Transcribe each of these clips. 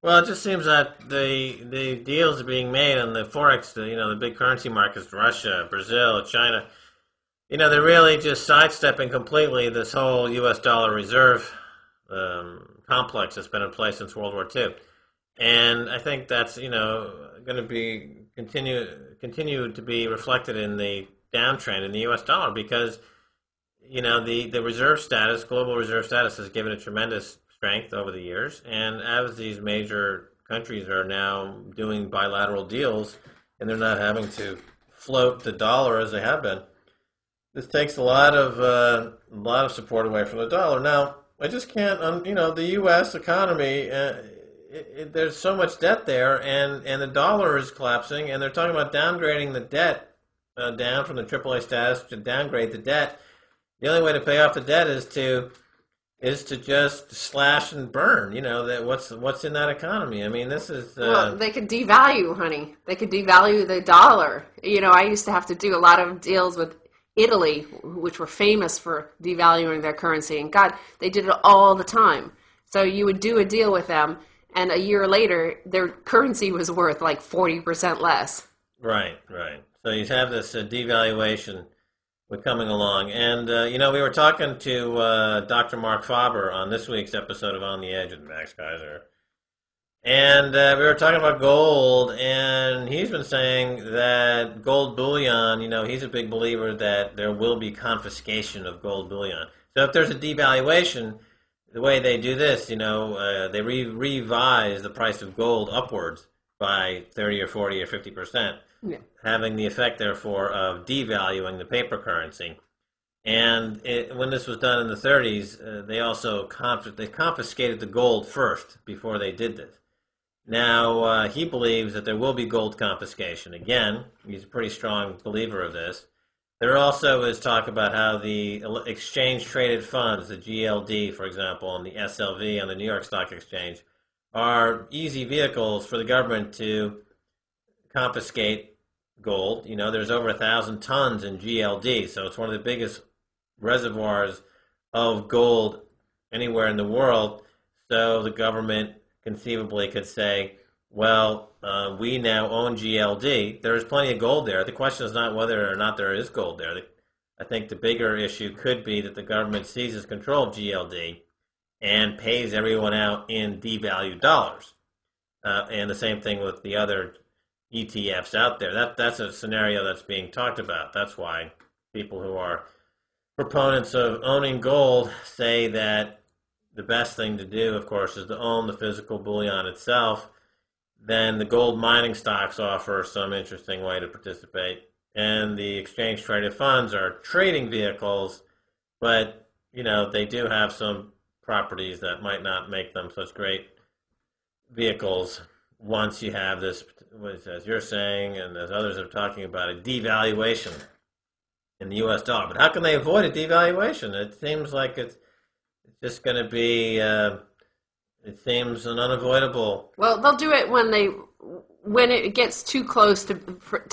Well, it just seems that the deals are being made on the forex, the big currency markets, Russia, Brazil, China. They're really just sidestepping completely this whole U.S. dollar reserve complex that's been in place since World War II. And I think that's going to be continue to be reflected in the downtrend in the U.S. dollar because the reserve status, global reserve status, has given it tremendous strength over the years, and as these major countries are now doing bilateral deals, and they're not having to float the dollar as they have been, this takes a lot of support away from the dollar. Now, I just can't, the U.S. economy. There's so much debt there, and the dollar is collapsing, and they're talking about downgrading the debt down from the AAA status to downgrade the debt. The only way to pay off the debt is to just slash and burn. That what's in that economy. I mean, this is Well, they could devalue, honey. They could devalue the dollar. I used to have to do a lot of deals with Italy, which were famous for devaluing their currency, and God, they did it all the time. So you would do a deal with them, and a year later, their currency was worth like 40% less. right. So you have this devaluation coming along, and we were talking to Dr. Marc Faber on this week's episode of On the Edge with Max Kaiser. And we were talking about gold, and he's been saying that gold bullion, he's a big believer that there will be confiscation of gold bullion. So if there's a devaluation, the way they do this, they revise the price of gold upwards by 30 or 40 or 50%, having the effect, therefore, of devaluing the paper currency. And when this was done in the 30s, they also confiscated the gold first before they did this. Now, he believes that there will be gold confiscation. Again, he's a pretty strong believer of this. There also is talk about how the exchange-traded funds, the GLD, for example, and the SLV on the New York Stock Exchange, are easy vehicles for the government to confiscate gold. There's over 1,000 tons in GLD, so it's one of the biggest reservoirs of gold anywhere in the world. So the government conceivably could say, well, we now own GLD. There is plenty of gold there. The question is not whether or not there is gold there. I think the bigger issue could be that the government seizes control of GLD and pays everyone out in devalued dollars. And the same thing with the other ETFs out there. That's a scenario that's being talked about. That's why people who are proponents of owning gold say that the best thing to do, of course, is to own the physical bullion itself. Then the gold mining stocks offer some interesting way to participate. And the exchange-traded funds are trading vehicles, but, they do have some properties that might not make them such great vehicles once you have this, as you're saying, and as others are talking about, a devaluation in the U.S. dollar. But how can they avoid a devaluation? It seems like it's just going to be, it seems an unavoidable. Well, they'll do it when it gets too close to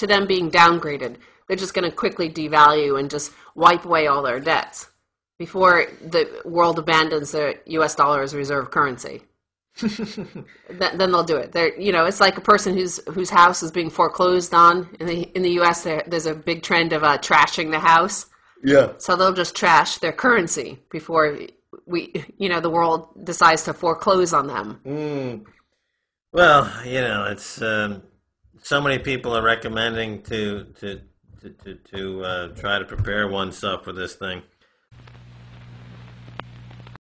them being downgraded. They're just going to quickly devalue and just wipe away all their debts before the world abandons the U.S. dollar as reserve currency. Then they'll do it. It's like a person whose house is being foreclosed on in the U.S. There's a big trend of trashing the house. Yeah. So they'll just trash their currency before the world decides to foreclose on them. Well, it's so many people are recommending to try to prepare oneself for this thing.